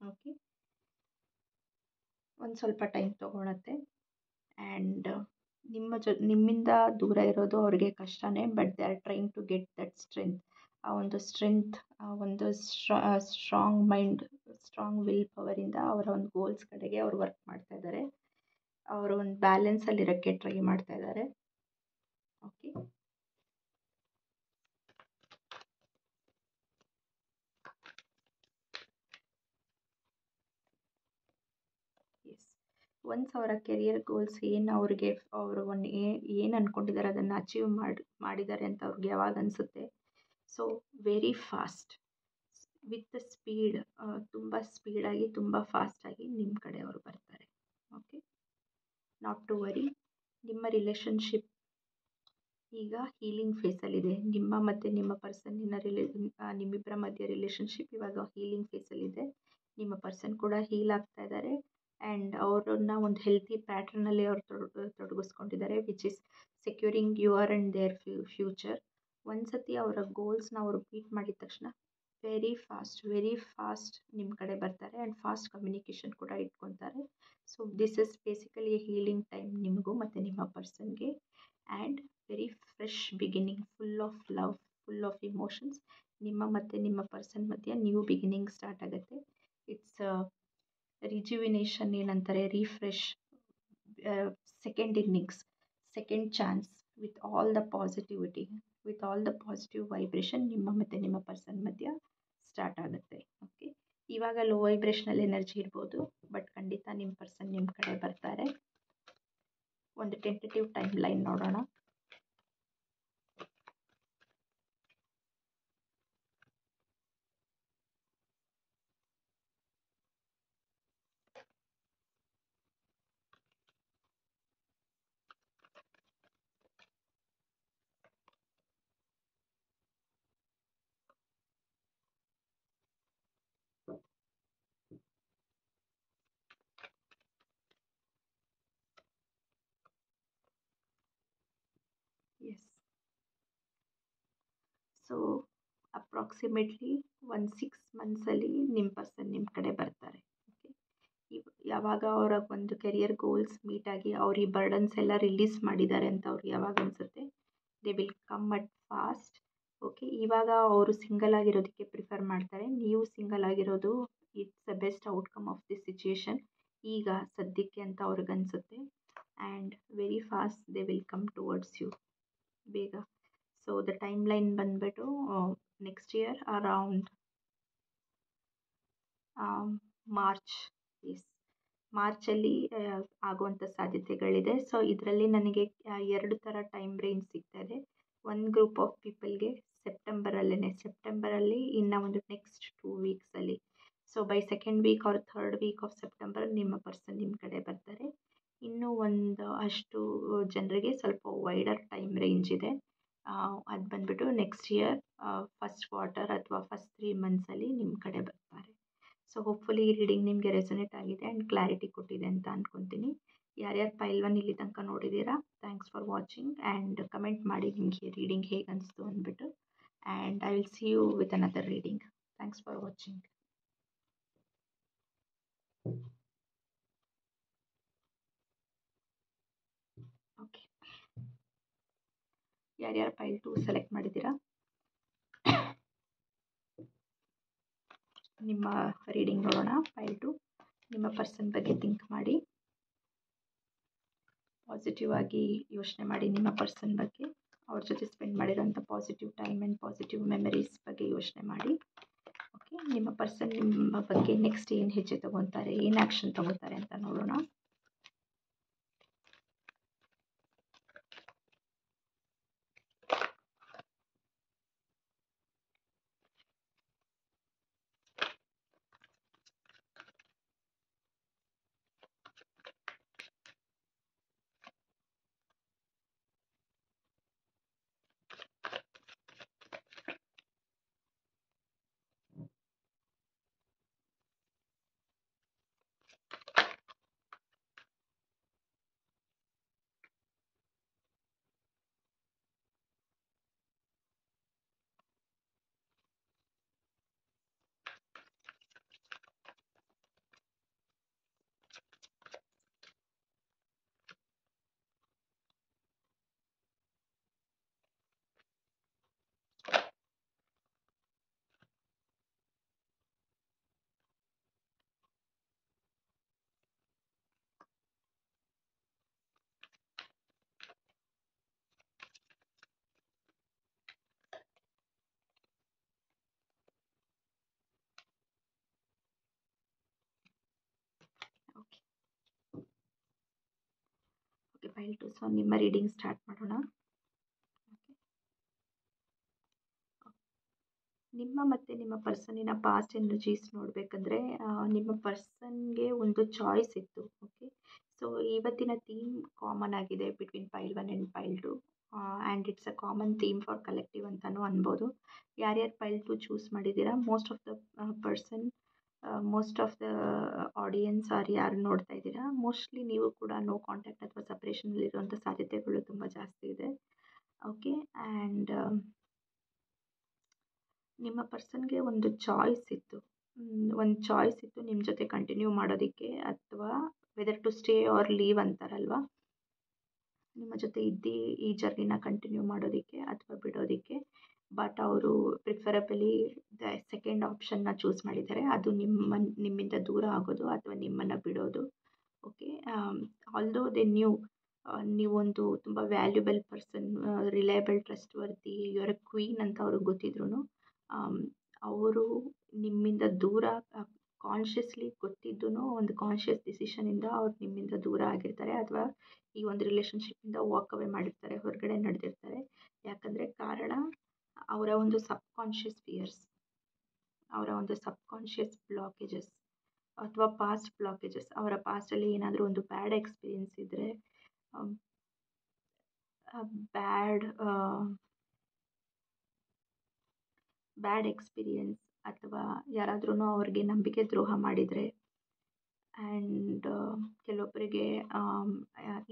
Okay, ಒಂದು ಸ್ವಲ್ಪ ಟೈಮ್ ತೊಗೊಳತ್ತೆ. ಆ್ಯಂಡ್ ನಿಮ್ಮಿಂದ ದೂರ ಇರೋದು ಅವ್ರಿಗೆ ಕಷ್ಟನೇ. But they are trying to get that strength. ಆ ಒಂದು ಸ್ಟ್ರೆಂತ್, ಆ ಒಂದು ಸ್ಟ್ರಾಂಗ್ ಮೈಂಡ್, ಸ್ಟ್ರಾಂಗ್ ವಿಲ್ ಪವರಿಂದ ಅವರ ಒಂದು ಗೋಲ್ಸ್ ಕಡೆಗೆ ಅವ್ರು ವರ್ಕ್ ಮಾಡ್ತಾ ಇದ್ದಾರೆ. ಅವರು ಒಂದು ಬ್ಯಾಲೆನ್ಸಲ್ಲಿರೋಕ್ಕೆ ಟ್ರೈ ಮಾಡ್ತಾ ಇದ್ದಾರೆ. ಓಕೆ, ಎಸ್, ಒನ್ಸ್ ಅವರ ಕೆರಿಯರ್ ಗೋಲ್ಸ್ ಏನು ಅವ್ರಿಗೆ ಅವರು ಒಂದು ಏನು ಅಂದ್ಕೊಂಡಿದ್ದಾರೆ ಅದನ್ನು ಅಚೀವ್ ಮಾಡಿದ್ದಾರೆ ಅಂತ ಅವ್ರಿಗೆ ಯಾವಾಗ ಅನಿಸುತ್ತೆ, so very fast with speed, ತುಂಬ ಸ್ಪೀಡಾಗಿ, ತುಂಬ ಫಾಸ್ಟಾಗಿ ನಿಮ್ಮ ಕಡೆ ಅವರು ಬರ್ತಾರೆ. Okay, not to worry. ನಿಮ್ಮ ರಿಲೇಷನ್ಶಿಪ್ ಈಗ ಹೀಲಿಂಗ್ ಫೇಸಲ್ಲಿದೆ. ನಿಮ್ಮ ಮತ್ತು ನಿಮ್ಮ ಪರ್ಸನ್ನಿನ ನಿಮ್ಮಿಬ್ಬರ ಮಧ್ಯೆ ರಿಲೇಷನ್ಶಿಪ್ ಇವಾಗ ಹೀಲಿಂಗ್ ಫೇಸಲ್ಲಿದೆ. ನಿಮ್ಮ ಪರ್ಸನ್ ಕೂಡ ಹೀಲ್ ಆಗ್ತಾ ಇದ್ದಾರೆ. ಆ್ಯಂಡ್ ಅವ್ರನ್ನ ಒಂದು ಹೆಲ್ತಿ ಪ್ಯಾಟ್ರನಲ್ಲಿ ಅವ್ರು ತೊಡಗಿಸ್ಕೊಂಡಿದ್ದಾರೆ, which is securing your and their future. ಒಂದು ಸತಿ ಅವರ ಗೋಲ್ಸ್ನ ಅವರು ಬೀಟ್ ಮಾಡಿದ ತಕ್ಷಣ ವೆರಿ ಫಾಸ್ಟ್ ನಿಮ್ಮ ಕಡೆ ಬರ್ತಾರೆ. ಆ್ಯಂಡ್ ಫಾಸ್ಟ್ ಕಮ್ಯುನಿಕೇಷನ್ ಕೂಡ ಇಟ್ಕೊತಾರೆ. So this is basically a healing time ನಿಮಗೂ ಮತ್ತು ನಿಮ್ಮ ಪರ್ಸನ್ಗೆ. And very fresh beginning, full of love, full of emotions. ನಿಮ್ಮ ಮತ್ತು ನಿಮ್ಮ ಪರ್ಸನ್ ಮಧ್ಯೆ ನ್ಯೂ ಬಿಗಿನಿಂಗ್ ಸ್ಟಾರ್ಟ್ ಆಗುತ್ತೆ. ಇಟ್ಸ್ ರಿಜ್ಯುವಿನೇಷನ್ ಏನಂತಾರೆ, refresh, second innings, second chance with all the positivity, with all the positive vibration ನಿಮ್ಮ ಮತ್ತು ನಿಮ್ಮ ಪರ್ಸನ್ ಮಧ್ಯ ಸ್ಟಾರ್ಟ್ ಆಗುತ್ತೆ. ಓಕೆ, ಇವಾಗ ಲೋ ವೈಬ್ರೇಷನಲ್ ಎನರ್ಜಿ ಇರ್ಬೋದು, ಬಟ್ ಖಂಡಿತ ನಿಮ್ಮ ಪರ್ಸನ್ ನಿಮ್ಮ ಕಡೆ ಬರ್ತಾರೆ. ಒಂದು ಟೆಂಟೇಟಿವ್ ಟೈಮ್ ಲೈನ್ ನೋಡೋಣ. ಎಸ್, ಸೊ ಅಪ್ರಾಕ್ಸಿಮೇಟ್ಲಿ ಒಂದು 6 ಮಂತ್ಸಲ್ಲಿ ನಿಮ್ಮ ಪರ್ಸನ್ ನಿಮ್ಮ ಕಡೆ ಬರ್ತಾರೆ. ಓಕೆ, ಯಾವಾಗ ಅವರ ಒಂದು ಕೆರಿಯರ್ ಗೋಲ್ಸ್ ಮೀಟಾಗಿ ಅವ್ರ ಈ ಬರ್ಡನ್ಸ್ ಎಲ್ಲ ರಿಲೀಸ್ ಮಾಡಿದ್ದಾರೆ ಅಂತ ಅವ್ರಿಗೆ ಯಾವಾಗ ಅನಿಸುತ್ತೆ, they will come at fast. Okay, ಇವಾಗ ಅವರು ಸಿಂಗಲ್ ಆಗಿರೋದಕ್ಕೆ ಪ್ರಿಫರ್ ಮಾಡ್ತಾರೆ. ನೀವು ಸಿಂಗಲ್ ಆಗಿರೋದು it's the best outcome of this situation ಈಗ ಸದ್ಯಕ್ಕೆ ಅಂತ ಅವ್ರಿಗನ್ಸುತ್ತೆ. And very fast they will come towards you, ಬೇಗ. ಸೊ ದ ಟೈಮ್ ಲೈನ್ ಬಂದುಬಿಟ್ಟು next year around March. Yes, ಮಾರ್ಚಲ್ಲಿ ಆಗುವಂಥ ಸಾಧ್ಯತೆಗಳಿದೆ. ಸೊ ಇದರಲ್ಲಿ ನನಗೆ 2 ಥರ ಟೈಮ್ ರೇಂಜ್ ಸಿಗ್ತಾ ಇದೆ. ಒಂದು ಗ್ರೂಪ್ ಆಫ್ ಪೀಪಲ್ಗೆ ಸೆಪ್ಟೆಂಬರಲ್ಲಿ ಇನ್ನು ಒಂದು ನೆಕ್ಸ್ಟ್ 2 ವೀಕ್ಸಲ್ಲಿ. So by second week or third week of September ನಿಮ್ಮ ಪರ್ಸನ್ ನಿಮ್ಮ ಕಡೆ ಬರ್ತಾರೆ. ಇನ್ನೂ ಒಂದು ಅಷ್ಟು ಜನರಿಗೆ ಸ್ವಲ್ಪ ವೈಡರ್ ಟೈಮ್ ರೇಂಜ್ ಇದೆ. ಅದು ಬಂದುಬಿಟ್ಟು ನೆಕ್ಸ್ಟ್ ಇಯರ್ ಫಸ್ಟ್ ಕ್ವಾರ್ಟರ್ ಅಥವಾ ಫಸ್ಟ್ 3 ಮಂತ್ಸಲ್ಲಿ ನಿಮ್ಮ ಕಡೆ ಬರ್ತಾರೆ. ಸೊ ಹೋಪ್ಫುಲಿ ಈ ರೀಡಿಂಗ್ ನಿಮಗೆ ರೆಸೊನೇಟ್ ಆಗಿದೆ ಆ್ಯಂಡ್ ಕ್ಲಾರಿಟಿ ಕೊಟ್ಟಿದೆ ಅಂತ ಅಂದ್ಕೊತೀನಿ. ಯಾರ್ಯಾರು ಪೈಲ್ 1 ಇಲ್ಲಿ ತನಕ ನೋಡಿದ್ದೀರಾ, thanks for watching. And comment ಮಾಡಿ ನಿಮಗೆ ರೀಡಿಂಗ್ ಹೇಗೆ ಅನಿಸ್ತು ಅಂದ್ಬಿಟ್ಟು. And I will see you with another reading. Thanks for watching. Okay, ಯಾರ್ಯಾರು ಫೈಲ್ 2 ಸೆಲೆಕ್ಟ್ ಮಾಡಿದ್ದೀರಾ? ನಿಮ್ಮ ರೀಡಿಂಗ್ ನೋಡೋಣ. ಫೈಲ್ 2 ನಿಮ್ಮ ಪರ್ಸನ್ ಬಗ್ಗೆ ಥಿಂಕ್ ಮಾಡಿ, ಪಾಸಿಟಿವ್ ಆಗಿ ಯೋಚನೆ ಮಾಡಿ. ನಿಮ್ಮ ಪರ್ಸನ್ ಬಗ್ಗೆ, ಅವ್ರ ಜೊತೆ ಸ್ಪೆಂಡ್ ಮಾಡಿರೋಂಥ positive time and positive memories ಬಗ್ಗೆ ಯೋಚನೆ ಮಾಡಿ. ಓಕೆ, ನಿಮ್ಮ ಪರ್ಸನ್ ನಿಮ್ಮ ಬಗ್ಗೆ ನೆಕ್ಸ್ಟ್ ಏನು ಹೆಜ್ಜೆ ತಗೊತಾರೆ, ಏನು ಆ್ಯಕ್ಷನ್ ತಗೋತಾರೆ ಅಂತ ನೋಡೋಣ. Okay okay, file 2. ಸೊ ನಿಮ್ಮ ರೀಡಿಂಗ್ ಸ್ಟಾರ್ಟ್ ಮಾಡೋಣ. ನಿಮ್ಮ ಮತ್ತು ನಿಮ್ಮ ಪರ್ಸನ್ನಿನ ಪಾಸ್ಟ್ ಎನರ್ಜೀಸ್ ನೋಡಬೇಕಂದ್ರೆ ನಿಮ್ಮ ಪರ್ಸನ್ಗೆ ಒಂದು ಚಾಯ್ಸ್ ಇತ್ತು. ಓಕೆ, ಸೊ ಇವತ್ತಿನ ಥೀಮ್ ಕಾಮನ್ ಆಗಿದೆ between pile 1 and pile 2, and it's a common theme for collective ಅಂತಲೂ ಅನ್ಬೋದು. ಯಾರ್ಯಾರು ಫೈಲ್ 2 ಚೂಸ್ ಮಾಡಿದ್ದೀರಾ, most of the person, most of the audience are ಯಾರು ನೋಡ್ತಾ ಇದ್ದೀರಾ, ಮೋಸ್ಟ್ಲಿ ನೀವು ಕೂಡ ನೋ ಕಾಂಟ್ಯಾಕ್ಟ್ ಅಥವಾ ಸಪ್ರೇಷನಲ್ಲಿರುವಂಥ ಸಾಧ್ಯತೆಗಳು ತುಂಬ ಜಾಸ್ತಿ ಇದೆ. ಓಕೆ, ಆ್ಯಂಡ್ ನಿಮ್ಮ ಪರ್ಸನ್ಗೆ ಒಂದು ಚಾಯ್ಸ್ ಇತ್ತು, ನಿಮ್ಮ ಜೊತೆ ಕಂಟಿನ್ಯೂ ಮಾಡೋದಕ್ಕೆ, ಅಥವಾ whether to stay or leave ಅಂತಾರಲ್ವ, ನಿಮ್ಮ ಜೊತೆ ಇದ್ದು ಈ ಜರ್ನಿನ ಕಂಟಿನ್ಯೂ ಮಾಡೋದಕ್ಕೆ ಅಥವಾ ಬಿಡೋದಕ್ಕೆ. ಬಟ್ ಅವರು ಪ್ರಿಫರಬಲಿ ದ ಸೆಕೆಂಡ್ ಆಪ್ಷನ್ನ ಚೂಸ್ ಮಾಡಿದ್ದಾರೆ, ಅದು ನಿಮ್ಮಿಂದ ದೂರ ಆಗೋದು ಅಥವಾ ನಿಮ್ಮನ್ನು ಬಿಡೋದು. ಓಕೆ, ಆಲ್ದೋ ದೆ ನೀವೊಂದು ತುಂಬ valuable person, reliable, trustworthy, your queen ಅಂತ ಅವ್ರಿಗೆ ಗೊತ್ತಿದ್ರು ಅವರು ನಿಮ್ಮಿಂದ ದೂರ, ಕಾನ್ಷಿಯಸ್ಲಿ ಗೊತ್ತಿದ್ದೂ ಒಂದು ಕಾನ್ಷಿಯಸ್ ಡಿಸಿಷನಿಂದ ಅವ್ರು ನಿಮ್ಮಿಂದ ದೂರ ಆಗಿರ್ತಾರೆ, ಅಥವಾ ಈ ಒಂದು ರಿಲೇಷನ್ಶಿಪ್ಪಿಂದ ವಾಕ್ ಅವೇ ಮಾಡಿರ್ತಾರೆ, ಹೊರಗಡೆ ನಡೆದಿರ್ತಾರೆ. ಯಾಕಂದರೆ ಕಾರಣ ಅವರ ಒಂದು ಸಬ್ಕಾನ್ಷಿಯಸ್ ಫಿಯರ್ಸ್, ಅವರ ಒಂದು ಸಬ್ಕಾನ್ಷಿಯಸ್ ಬ್ಲಾಕೇಜಸ್ ಅಥವಾ ಪಾಸ್ಟ್ ಬ್ಲಾಕೇಜಸ್. ಅವರ ಪಾಸ್ಟಲ್ಲಿ ಏನಾದರೂ ಒಂದು ಬ್ಯಾಡ್ ಎಕ್ಸ್ಪೀರಿಯೆನ್ಸ್ ಇದ್ದರೆ, ಬ್ಯಾಡ್ ಎಕ್ಸ್ಪೀರಿಯೆನ್ಸ್, ಅಥವಾ ಯಾರಾದ್ರೂ ಅವ್ರಿಗೆ ನಂಬಿಕೆ ದ್ರೋಹ ಮಾಡಿದರೆ, ಆ್ಯಂಡ್ ಕೆಲವೊಬ್ಬರಿಗೆ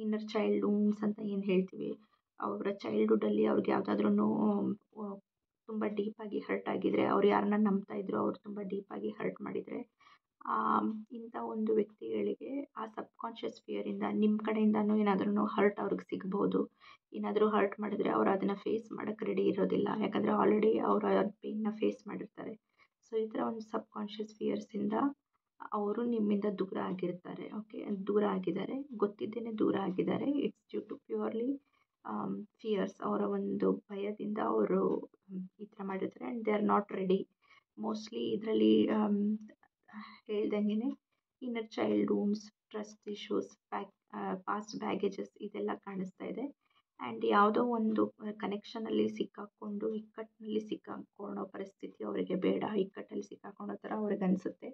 ಇನ್ನರ್ ಚೈಲ್ಡ್ ವೂಂಡ್ಸ್ ಅಂತ ಏನು ಹೇಳ್ತೀವಿ, ಅವರ ಚೈಲ್ಡ್ಹುಡ್ಡಲ್ಲಿ ಅವ್ರಿಗೆ ಯಾವುದಾದ್ರೂ ತುಂಬ ಡೀಪಾಗಿ ಹರ್ಟ್ ಆಗಿದರೆ, ಅವ್ರು ಯಾರನ್ನ ನಂಬ್ತಾ ಇದ್ರು ಅವ್ರು ತುಂಬ ಡೀಪಾಗಿ ಹರ್ಟ್ ಮಾಡಿದರೆ, ಇಂಥ ಒಂದು ವ್ಯಕ್ತಿಗಳಿಗೆ ಆ ಸಬ್ಕಾನ್ಷಿಯಸ್ ಫಿಯರಿಂದ ನಿಮ್ಮ ಕಡೆಯಿಂದನೂ ಏನಾದ್ರೂ ಹರ್ಟ್ ಅವ್ರಿಗೆ ಸಿಗ್ಬೋದು. ಏನಾದರೂ ಹರ್ಟ್ ಮಾಡಿದ್ರೆ ಅವ್ರು ಅದನ್ನು ಫೇಸ್ ಮಾಡೋಕ್ಕೆ ರೆಡಿ ಇರೋದಿಲ್ಲ, ಯಾಕಂದರೆ ಆಲ್ರೆಡಿ ಅವರು ಪೇನ್ನ ಫೇಸ್ ಮಾಡಿರ್ತಾರೆ. ಸೊ ಈ ಥರ ಒಂದು ಸಬ್ಕಾನ್ಷಿಯಸ್ ಫಿಯರ್ಸಿಂದ ಅವರು ನಿಮ್ಮಿಂದ ದೂರ ಆಗಿರ್ತಾರೆ. ಓಕೆ, ದೂರ ಆಗಿದ್ದಾರೆ, ಗೊತ್ತಿದ್ದೇನೆ ದೂರ ಆಗಿದ್ದಾರೆ. It's due to purely fears. ಅವರ ಒಂದು ಭಯದಿಂದ ಅವರು ಈ ಥರ ಮಾಡಿರ್ತಾರೆ, and they are not ready. Mostly ಇದರಲ್ಲಿ ಹೇಳ್ದಂಗೆ inner child wounds, trust issues, past baggages ಇದೆಲ್ಲ ಕಾಣಿಸ್ತಾ ಇದೆ. ಆ್ಯಂಡ್ ಯಾವುದೋ ಒಂದು ಕನೆಕ್ಷನಲ್ಲಿ ಸಿಕ್ಕಾಕ್ಕೊಂಡು ಇಕ್ಕಟ್ಟಿನಲ್ಲಿ ಸಿಕ್ಕಾಕೊಳ್ಳೋ ಪರಿಸ್ಥಿತಿ ಅವರಿಗೆ ಬೇಡ. ಇಕ್ಕಟ್ಟಲ್ಲಿ ಸಿಕ್ಕಾಕೊಳ್ಳೋ ಥರ ಅವ್ರಿಗೆ ಅನಿಸುತ್ತೆ.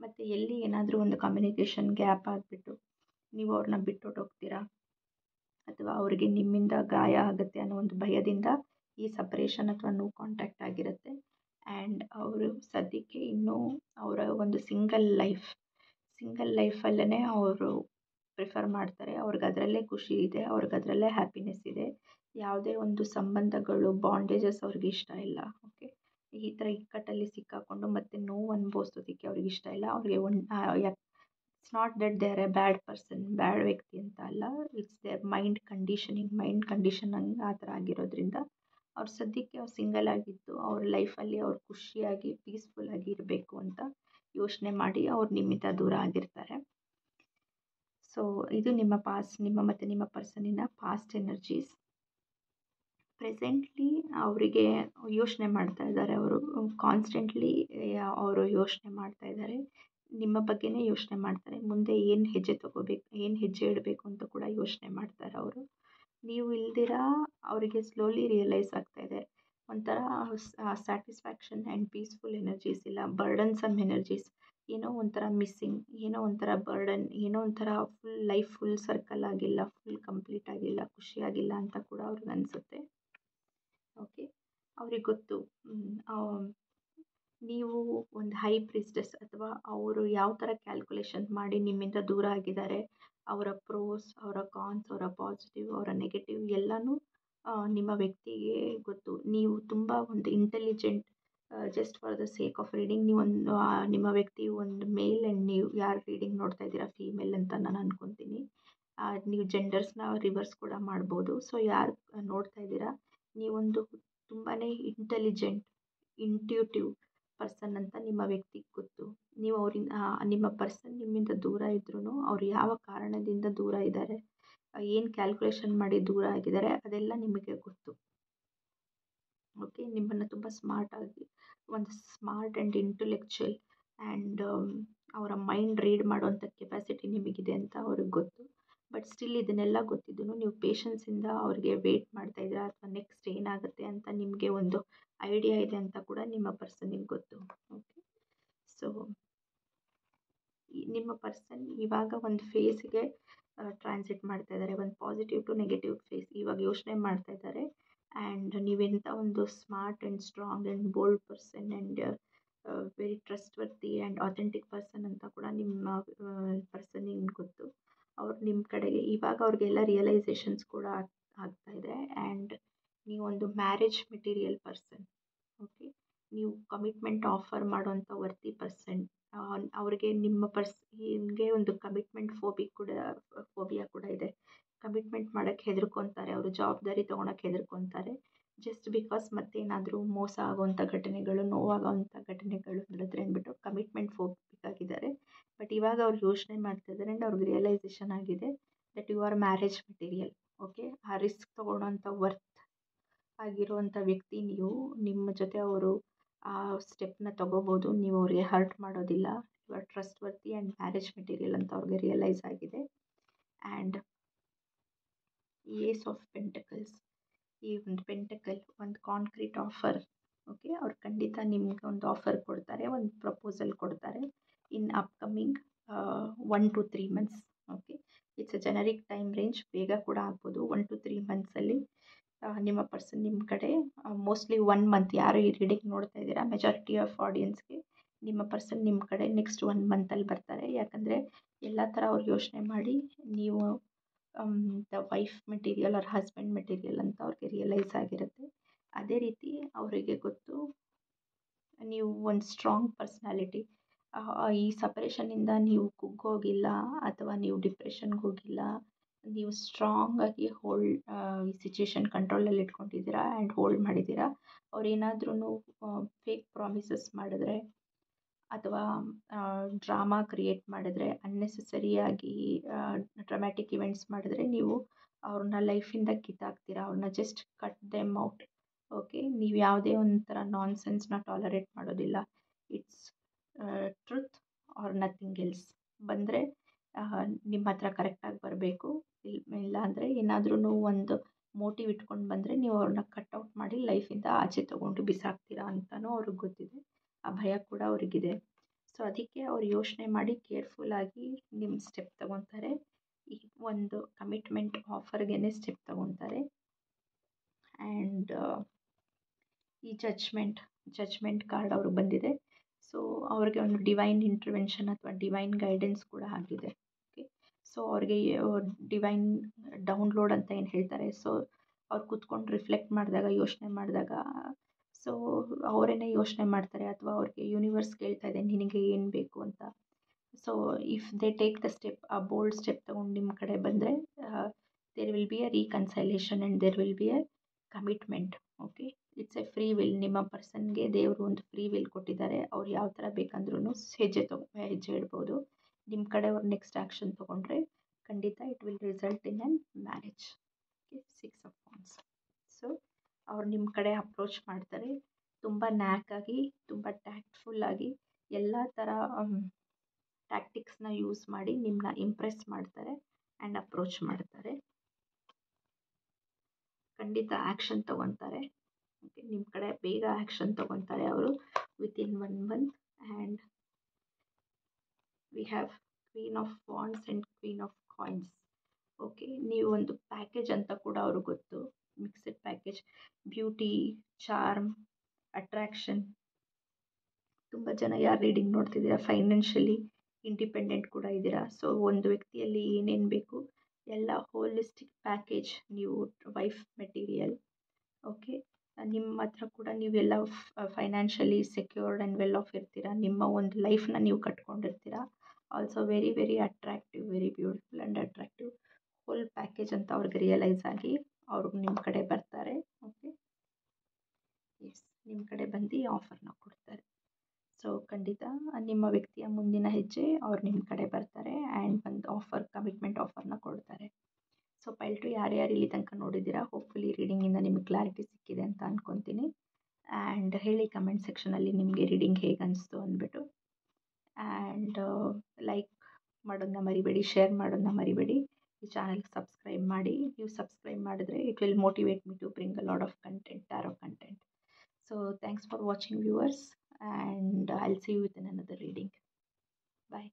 ಮತ್ತು ಎಲ್ಲಿ ಏನಾದರೂ ಒಂದು ಕಮ್ಯುನಿಕೇಷನ್ ಗ್ಯಾಪ್ ಆಗಿಬಿಟ್ಟು ನೀವು ಅವ್ರನ್ನ ಬಿಟ್ಟೊಟ್ಟೋಗ್ತೀರಾ, ಅಥವಾ ಅವರಿಗೆ ನಿಮ್ಮಿಂದ ಗಾಯ ಆಗುತ್ತೆ ಅನ್ನೋ ಒಂದು ಭಯದಿಂದ ಈ ಸಪ್ರೇಷನ್ ಅಥವಾ ನೋ ಕಾಂಟ್ಯಾಕ್ಟ್ ಆಗಿರುತ್ತೆ. ಆ್ಯಂಡ್ ಅವರು ಸದ್ಯಕ್ಕೆ ಇನ್ನೂ ಅವರ ಒಂದು ಸಿಂಗಲ್ ಲೈಫಲ್ಲೇ ಅವರು ಪ್ರಿಫರ್ ಮಾಡ್ತಾರೆ. ಅವ್ರಿಗೆ ಅದರಲ್ಲೇ ಖುಷಿ ಇದೆ, ಅವ್ರಿಗೆ ಅದರಲ್ಲೇ ಹ್ಯಾಪಿನೆಸ್ ಇದೆ. ಯಾವುದೇ ಒಂದು ಸಂಬಂಧಗಳು, ಬಾಂಡೇಜಸ್ ಅವ್ರಿಗೆ ಇಷ್ಟ ಇಲ್ಲ. ಓಕೆ, ಈ ಥರ ಇಕ್ಕಟ್ಟಲ್ಲಿ ಸಿಕ್ಕಾಕೊಂಡು ಮತ್ತೆ ನೋವು ಅನುಭವಿಸೋದಕ್ಕೆ ಅವ್ರಿಗೆ ಇಷ್ಟ ಇಲ್ಲ. ಅವ್ರಿಗೆ it's not that they are a bad person, bad ವ್ಯಕ್ತಿ ಅಂತ ಅಲ್ಲ. ಇಟ್ಸ್ ದೇರ್ ಮೈಂಡ್ ಕಂಡೀಷನಿಂಗ್ ಆ ಥರ ಆಗಿರೋದ್ರಿಂದ ಅವ್ರು ಸದ್ಯಕ್ಕೆ ಅವ್ರು ಸಿಂಗಲ್ ಆಗಿದ್ದು ಅವ್ರ ಲೈಫಲ್ಲಿ ಅವ್ರು ಖುಷಿಯಾಗಿ ಪೀಸ್ಫುಲ್ಲಾಗಿ ಇರಬೇಕು ಅಂತ ಯೋಚನೆ ಮಾಡಿ ಅವ್ರು ನಿಮ್ಮಿಂದ ದೂರ ಆಗಿರ್ತಾರೆ. ಸೊ ಇದು ನಿಮ್ಮ ಮತ್ತು ನಿಮ್ಮ ಪರ್ಸನಿನ ಪಾಸ್ಟ್ ಎನರ್ಜೀಸ್. ಪ್ರೆಸೆಂಟ್ಲಿ ಅವರಿಗೆ ಯೋಚನೆ ಮಾಡ್ತಾ ಇದ್ದಾರೆ, ಅವರು ಕಾನ್ಸ್ಟೆಂಟ್ಲಿ ಅವರು ಯೋಚನೆ ಮಾಡ್ತಾ ಇದ್ದಾರೆ, ನಿಮ್ಮ ಬಗ್ಗೆನೇ ಯೋಚನೆ ಮಾಡ್ತಾರೆ. ಮುಂದೆ ಏನು ಹೆಜ್ಜೆ ತಗೋಬೇಕು, ಏನು ಹೆಜ್ಜೆ ಇಡಬೇಕು ಅಂತ ಕೂಡ ಯೋಚನೆ ಮಾಡ್ತಾರೆ ಅವರು. ನೀವು ಇಲ್ದಿರ ಅವರಿಗೆ ಸ್ಲೋಲಿ ರಿಯಲೈಸ್ ಆಗ್ತಾ ಇದೆ. ಒಂಥರ ಸ್ಯಾಟಿಸ್ಫ್ಯಾಕ್ಷನ್ ಆ್ಯಂಡ್ ಪೀಸ್ಫುಲ್ ಎನರ್ಜೀಸ್ ಇಲ್ಲ, ಬರ್ಡನ್ಸಮ್ ಎನರ್ಜೀಸ್. ಏನೋ ಒಂಥರ ಮಿಸ್ಸಿಂಗ್, ಏನೋ ಒಂಥರ ಬರ್ಡನ್, ಏನೋ ಒಂಥರ ಲೈಫ್ ಫುಲ್ ಸರ್ಕಲ್ ಆಗಿಲ್ಲ, ಫುಲ್ ಕಂಪ್ಲೀಟ್ ಆಗಿಲ್ಲ, ಖುಷಿಯಾಗಿಲ್ಲ ಅಂತ ಕೂಡ ಅವ್ರಿಗೆ ಅನಿಸುತ್ತೆ. ಓಕೆ, ಅವ್ರಿಗೆ ಗೊತ್ತು ನೀವು ಒಂದು ಹೈ ಪ್ರಿಸ್ಟೆಸ್ ಅಥವಾ ಅವರು ಯಾವ ಥರ ಕ್ಯಾಲ್ಕುಲೇಷನ್ ಮಾಡಿ ನಿಮ್ಮಿಂದ ದೂರ ಆಗಿದ್ದಾರೆ. ಅವರ ಪ್ರೋಸ್, ಅವರ ಕಾನ್ಸ್, ಅವರ ಪಾಸಿಟಿವ್, ಅವರ ನೆಗೆಟಿವ್ ಎಲ್ಲನೂ ನಿಮ್ಮ ವ್ಯಕ್ತಿಗೆ ಗೊತ್ತು. ನೀವು ತುಂಬ ಒಂದು intelligent. Just for the sake of reading ನೀವೊಂದು ನಿಮ್ಮ ವ್ಯಕ್ತಿ ಒಂದು ಮೇಲ್ ಆ್ಯಂಡ್ ನೀವು ಯಾರು ರೀಡಿಂಗ್ ನೋಡ್ತಾ ಇದ್ದೀರಾ ಫೀಮೇಲ್ ಅಂತ ನಾನು ಅಂದ್ಕೊತೀನಿ. ನೀವು ಜೆಂಡರ್ಸ್ನ ರಿವರ್ಸ್ ಕೂಡ ಮಾಡ್ಬೋದು. ಸೊ ಯಾರು ನೋಡ್ತಾ ಇದ್ದೀರಾ ನೀವೊಂದು ತುಂಬಾ ಇಂಟೆಲಿಜೆಂಟ್, ಇಂಟ್ಯೂಟಿವ್ ಪರ್ಸನ್ ಅಂತ ನಿಮ್ಮ ವ್ಯಕ್ತಿಗೆ ಗೊತ್ತು. ನೀವು ಅವರಿಂದ ನಿಮ್ಮ ಪರ್ಸನ್ ನಿಮ್ಮಿಂದ ದೂರ ಇದ್ರೂ ಅವ್ರು ಯಾವ ಕಾರಣದಿಂದ ದೂರ ಇದ್ದಾರೆ, ಏನು ಕ್ಯಾಲ್ಕುಲೇಷನ್ ಮಾಡಿ ದೂರ ಆಗಿದ್ದಾರೆ ಅದೆಲ್ಲ ನಿಮಗೆ ಗೊತ್ತು. ಓಕೆ, ನಿಮ್ಮನ್ನು ತುಂಬ ಸ್ಮಾರ್ಟಾಗಿ ಒಂದು ಸ್ಮಾರ್ಟ್ ಆ್ಯಂಡ್ ಇಂಟೆಲೆಕ್ಚುಯಲ್ ಆ್ಯಂಡ್ ಅವರ ಮೈಂಡ್ ರೀಡ್ ಮಾಡೋವಂಥ ಕೆಪಾಸಿಟಿ ನಿಮಗಿದೆ ಅಂತ ಅವ್ರಿಗೆ ಗೊತ್ತು. ಬಟ್ ಸ್ಟಿಲ್ ಇದನ್ನೆಲ್ಲ ಗೊತ್ತಿದ್ದು ನೀವು ಪೇಷನ್ಸಿಂದ ಅವ್ರಿಗೆ ವೆಯ್ಟ್ ಮಾಡ್ತಾ ಇದ್ದೀರಾ, ಅಥವಾ ನೆಕ್ಸ್ಟ್ ಏನಾಗುತ್ತೆ ಅಂತ ನಿಮಗೆ ಒಂದು ಐಡಿಯಾ ಇದೆ ಅಂತ ಕೂಡ ನಿಮ್ಮ ಪರ್ಸನಿಗೆ ಗೊತ್ತು. ಓಕೆ, ಸೊ ನಿಮ್ಮ ಪರ್ಸನ್ ಇವಾಗ ಒಂದು ಫೇಸ್ಗೆ ಟ್ರಾನ್ಸಿಟ್ ಮಾಡ್ತಾ ಇದ್ದಾರೆ, ಒಂದು ಪಾಸಿಟಿವ್ ಟು ನೆಗೆಟಿವ್ ಫೇಸ್ ಇವಾಗ ಯೋಚನೆ ಮಾಡ್ತಾ ಇದ್ದಾರೆ. ಆ್ಯಂಡ್ ನೀವೆಂಥ ಒಂದು smart and strong and bold person and very trustworthy and authentic person ಅಂತ ಕೂಡ ನಿಮ್ಮ ಪರ್ಸನಿಗೆ ಗೊತ್ತು. ಅವ್ರು ನಿಮ್ಮ ಕಡೆಗೆ ಇವಾಗ ಅವ್ರಿಗೆಲ್ಲ ರಿಯಲೈಸೇಷನ್ಸ್ ಕೂಡ ಆಗ್ತಾ ಇದೆ. ಆ್ಯಂಡ್ ನೀವೊಂದು ಮ್ಯಾರೇಜ್ ಮೆಟೀರಿಯಲ್ ಪರ್ಸನ್. ಓಕೆ, ನೀವು ಕಮಿಟ್ಮೆಂಟ್ ಆಫರ್ ಮಾಡೋಂಥ ವರ್ತಿ ಪರ್ಸನ್. ಅವ್ರಿಗೆ ನಿಮ್ಮ ನಿಮಗೆ ಒಂದು ಕಮಿಟ್ಮೆಂಟ್ ಫೋಬಿಯಾ ಕೂಡ ಇದೆ. ಕಮಿಟ್ಮೆಂಟ್ ಮಾಡೋಕ್ಕೆ ಹೆದರ್ಕೊತಾರೆ, ಅವರು ಜವಾಬ್ದಾರಿ ತೊಗೊಳಕ್ಕೆ ಹೆದರ್ಕೊತಾರೆ. ಜಸ್ಟ್ ಬಿಕಾಸ್ ಮತ್ತೇನಾದರೂ ಮೋಸ ಆಗೋವಂಥ ಘಟನೆಗಳು, ನೋವಾಗೋವಂಥ ಘಟನೆಗಳು ನಡೆದ್ರೆ ಅಂದ್ಬಿಟ್ಟು ಕಮಿಟ್ಮೆಂಟ್ ಫೋಬಿಕ್ ಆಗಿದ್ದಾರೆ. ಬಟ್ ಇವಾಗ ಅವ್ರು ಯೋಚನೆ ಮಾಡ್ತಿದ್ದಾರೆ ಆ್ಯಂಡ್ ಅವ್ರಿಗೆ ರಿಯಲೈಸೇಷನ್ ಆಗಿದೆ that you are marriage material. Okay, ಆ ರಿಸ್ಕ್ ತೊಗೊಳೋಂಥ ವರ್ತ್ ಆಗಿರುವಂಥ ವ್ಯಕ್ತಿ ನೀವು. ನಿಮ್ಮ ಜೊತೆ ಅವರು ಆ ಸ್ಟೆಪ್ನ ತೊಗೋಬೋದು, ನೀವು ಅವ್ರಿಗೆ ಹರ್ಟ್ ಮಾಡೋದಿಲ್ಲ. You are trustworthy and marriage material ಅಂತ ಅವ್ರಿಗೆ ರಿಯಲೈಸ್ ಆಗಿದೆ. ಆ್ಯಂಡ್ ಏಸ್ ಆಫ್ ಪೆಂಟಕಲ್ಸ್, ಈ ಒಂದು ಪೆಂಟಕಲ್ ಒಂದು ಕಾಂಕ್ರೀಟ್ ಆಫರ್. ಓಕೆ, ಅವ್ರು ಖಂಡಿತ ನಿಮ್ಗೆ ಒಂದು ಆಫರ್ ಕೊಡ್ತಾರೆ, ಒಂದು ಪ್ರಪೋಸಲ್ ಕೊಡ್ತಾರೆ ಇನ್ upcoming 1 to 3 months. Okay, it's a generic time range, ಬೇಗ ಕೂಡ ಆಗ್ಬೋದು. 1 to 3 monthsಲ್ಲಿ ನಿಮ್ಮ ಪರ್ಸನ್ ನಿಮ್ಮ ಕಡೆ ಮೋಸ್ಟ್ಲಿ 1 month ಯಾರು ಈ ರೀಡಿಂಗ್ ನೋಡ್ತಾ ಇದ್ದೀರಾ ಮೆಜಾರಿಟಿ ಆಫ್ ಆಡಿಯನ್ಸ್ಗೆ ನಿಮ್ಮ ಪರ್ಸನ್ ನಿಮ್ಮ ಕಡೆ ನೆಕ್ಸ್ಟ್ 1 monthಲ್ಲಿ ಬರ್ತಾರೆ. ಯಾಕಂದರೆ ಎಲ್ಲ ಥರ ಅವ್ರು ಯೋಚನೆ ಮಾಡಿ ನೀವು the wife material or husband material ಅಂತ ಅವ್ರಿಗೆ ರಿಯಲೈಸ್ ಆಗಿರುತ್ತೆ. ಅದೇ ರೀತಿ ಅವರಿಗೆ ಗೊತ್ತು ನೀವು ಒಂದು ಸ್ಟ್ರಾಂಗ್ ಪರ್ಸ್ನಾಲಿಟಿ. ಈ ಸಪರೇಷನಿಂದ ನೀವು ಕುಗ್ಗೋಗಿಲ್ಲ ಅಥವಾ ನೀವು ಡಿಪ್ರೆಷನ್ಗೆ ಹೋಗಿಲ್ಲ. ನೀವು ಸ್ಟ್ರಾಂಗಾಗಿ ಈ ಸಿಚುವೇಶನ್ ಕಂಟ್ರೋಲಲ್ಲಿ ಇಟ್ಕೊಂಡಿದ್ದೀರಾ ಆ್ಯಂಡ್ ಹೋಲ್ಡ್ ಮಾಡಿದ್ದೀರಾ. ಅವ್ರೇನಾದ್ರೂ ಫೇಕ್ ಪ್ರಾಮಿಸಸ್ ಮಾಡಿದ್ರೆ ಅಥವಾ ಡ್ರಾಮಾ ಕ್ರಿಯೇಟ್ ಮಾಡಿದ್ರೆ, ಅನ್ನೆಸೆಸರಿಯಾಗಿ ಡ್ರಾಮ್ಯಾಟಿಕ್ ಇವೆಂಟ್ಸ್ ಮಾಡಿದ್ರೆ ನೀವು ಅವ್ರನ್ನ ಲೈಫಿಂದ ಕಿತ್ತಾಕ್ತೀರಾ, ಅವ್ರನ್ನ just cut them out. Okay, ನೀವು ಯಾವುದೇ ಒಂಥರ ನಾನ್ಸೆನ್ಸ್ನ ಟಾಲರೇಟ್ ಮಾಡೋದಿಲ್ಲ. It's truth are nothing else. ಬಂದರೆ ನಿಮ್ಮ ಹತ್ರ ಕರೆಕ್ಟಾಗಿ ಬರಬೇಕು, ಇಲ್ಲ ಅಂದರೆ ಏನಾದ್ರೂ ಒಂದು ಮೋಟಿವ್ ಇಟ್ಕೊಂಡು ಬಂದರೆ ನೀವು ಅವ್ರನ್ನ ಕಟ್ಔಟ್ ಮಾಡಿ ಲೈಫಿಂದ ಆಚೆ ತೊಗೊಂಡು ಬಿಸಾಕ್ತೀರಾ ಅಂತಲೂ ಅವ್ರಿಗೆ ಗೊತ್ತಿದೆ. ಆ ಭಯ ಕೂಡ ಅವ್ರಿಗಿದೆ. ಸೊ ಅದಕ್ಕೆ ಅವ್ರು ಯೋಚನೆ ಮಾಡಿ ಕೇರ್ಫುಲ್ಲಾಗಿ ನಿಮ್ಮ ಸ್ಟೆಪ್ ತೊಗೊತಾರೆ. ಈ ಒಂದು ಕಮಿಟ್ಮೆಂಟ್ ಆಫರ್ಗೆ ಸ್ಟೆಪ್ ತೊಗೊತಾರೆ. ಆ್ಯಂಡ್ ಈ ಜಡ್ಜ್ಮೆಂಟ್ ಕಾರ್ಡ್ ಅವ್ರಿಗೆ ಬಂದಿದೆ. ಸೊ ಅವ್ರಿಗೆ ಒಂದು ಡಿವೈನ್ ಇಂಟರ್ವೆನ್ಷನ್ ಅಥವಾ ಡಿವೈನ್ ಗೈಡೆನ್ಸ್ ಕೂಡ ಆಗಿದೆ. ಓಕೆ, ಸೊ ಅವ್ರಿಗೆ ಡಿವೈನ್ ಡೌನ್ಲೋಡ್ ಅಂತ ಏನು ಹೇಳ್ತಾರೆ. ಸೊ ಅವ್ರು ಕೂತ್ಕೊಂಡು ರಿಫ್ಲೆಕ್ಟ್ ಮಾಡಿದಾಗ, ಯೋಚನೆ ಮಾಡಿದಾಗ ಸೊ ಅವರೇನೆ ಯೋಚನೆ ಮಾಡ್ತಾರೆ ಅಥವಾ ಅವ್ರಿಗೆ ಯೂನಿವರ್ಸ್ ಕೇಳ್ತಾ ಇದೆ ನಿನಗೆ ಏನು ಬೇಕು ಅಂತ. So if they take the step, ಆ ಬೋಲ್ಡ್ ಸ್ಟೆಪ್ ತೊಗೊಂಡು ನಿಮ್ಮ ಕಡೆ ಬಂದರೆ there will be a reconciliation and there will be a commitment. Okay, it's a free will. ನಿಮ್ಮ ಪರ್ಸನ್ಗೆ ದೇವರು ಒಂದು ಫ್ರೀ ವಿಲ್ ಕೊಟ್ಟಿದ್ದಾರೆ. ಅವ್ರು ಯಾವ ಥರ ಬೇಕಂದ್ರೂ ಹೆಜ್ಜೆ ಇಡ್ಬೋದು. ನಿಮ್ಮ ಕಡೆ ಅವ್ರು ನೆಕ್ಸ್ಟ್ ಆ್ಯಕ್ಷನ್ ತೊಗೊಂಡ್ರೆ ಖಂಡಿತ it will result in an marriage. Okay, 6 of wands. So ಅವ್ರು ನಿಮ್ಮ ಕಡೆ ಅಪ್ರೋಚ್ ಮಾಡ್ತಾರೆ, ತುಂಬ ನ್ಯಾಕಾಗಿ, ತುಂಬ ಟ್ಯಾಕ್ಟ್ಫುಲ್ಲಾಗಿ, ಎಲ್ಲ ಥರ ಟ್ಯಾಕ್ಟಿಕ್ಸ್ನ ಯೂಸ್ ಮಾಡಿ ನಿಮ್ಮನ್ನ ಇಂಪ್ರೆಸ್ ಮಾಡ್ತಾರೆ ಆ್ಯಂಡ್ ಅಪ್ರೋಚ್ ಮಾಡ್ತಾರೆ. ಖಂಡಿತ ಆ್ಯಕ್ಷನ್ ತೊಗೊತಾರೆ. ಓಕೆ, ನಿಮ್ಮ ಕಡೆ ಬೇಗ ಆ್ಯಕ್ಷನ್ ತೊಗೊತಾರೆ ಅವರು within 1 month. And we have queen of wands and queen of coins. Okay, ನೀವು ಒಂದು ಪ್ಯಾಕೇಜ್ ಅಂತ ಕೂಡ ಅವ್ರಿಗೆ ಗೊತ್ತು. Mixed package, beauty, charm, attraction. ತುಂಬ ಜನ ಯಾರು ರೀಡಿಂಗ್ ನೋಡ್ತಿದ್ದೀರಾ ಫೈನಾನ್ಷಿಯಲಿ ಇಂಡಿಪೆಂಡೆಂಟ್ ಕೂಡ ಇದ್ದೀರಾ. ಸೊ ಒಂದು ವ್ಯಕ್ತಿಯಲ್ಲಿ ಏನೇನು ಬೇಕು ಎಲ್ಲ ಹೋಲಿಸ್ಟಿಕ್ ಪ್ಯಾಕೇಜ್, ನೀವು ವೈಫ್ ಮೆಟೀರಿಯಲ್. ಓಕೆ, ನಿಮ್ಮ ಹತ್ರ ಕೂಡ ನೀವೆಲ್ಲ financially secured and well off ಇರ್ತೀರ. ನಿಮ್ಮ ಒಂದು ಲೈಫ್ನ ನೀವು ಕಟ್ಕೊಂಡಿರ್ತೀರ. Also very very attractive, very beautiful and attractive. Full package ಅಂತ ಅವ್ರಿಗೆ ರಿಯಲೈಸ್ ಆಗಿ ಅವ್ರಿಗೆ ನಿಮ್ಮ ಕಡೆ ಬರ್ತಾರೆ. ಓಕೆ, ಎಸ್, ನಿಮ್ಮ ಕಡೆ ಬಂದು ಆಫರ್ನ ಕೊಡ್ತಾರೆ. ಸೊ ಖಂಡಿತ ನಿಮ್ಮ ವ್ಯಕ್ತಿಯ ಮುಂದಿನ ಹೆಜ್ಜೆ ಅವ್ರು ನಿಮ್ಮ ಕಡೆ ಬರ್ತಾರೆ ಆ್ಯಂಡ್ ಒಂದು ಆಫರ್, ಕಮಿಟ್ಮೆಂಟ್ ಆಫರ್ನ ಕೊಡ್ತಾರೆ. ಸೊ ಪೈಲ್ 2 ಯಾರ್ಯಾರು ಇಲ್ಲಿ ತನಕ ನೋಡಿದ್ದೀರಾ, ಹೋಪ್ಫುಲಿ ರೀಡಿಂಗಿಂದ ನಿಮಗೆ ಕ್ಲಾರಿಟಿ ಸಿಕ್ಕಿದೆ ಅಂತ ಅಂದ್ಕೊತೀನಿ. ಆ್ಯಂಡ್ ಹೇಳಿ ಕಮೆಂಟ್ ಸೆಕ್ಷನಲ್ಲಿ ನಿಮಗೆ ರೀಡಿಂಗ್ ಹೇಗೆ ಅನಿಸ್ತು ಅಂದ್ಬಿಟ್ಟು. ಆ್ಯಂಡ್ ಲೈಕ್ ಮಾಡೋದನ್ನ ಮರಿಬೇಡಿ, ಶೇರ್ ಮಾಡೋದನ್ನ ಮರಿಬೇಡಿ. ಈ ಚಾನಲ್ಗೆ ಸಬ್ಸ್ಕ್ರೈಬ್ ಮಾಡಿ. ನೀವು ಸಬ್ಸ್ಕ್ರೈಬ್ ಮಾಡಿದ್ರೆ it will motivate me to bring a lot of content, tarot content. So thanks for watching, viewers, and I'll see you with another reading. Bye.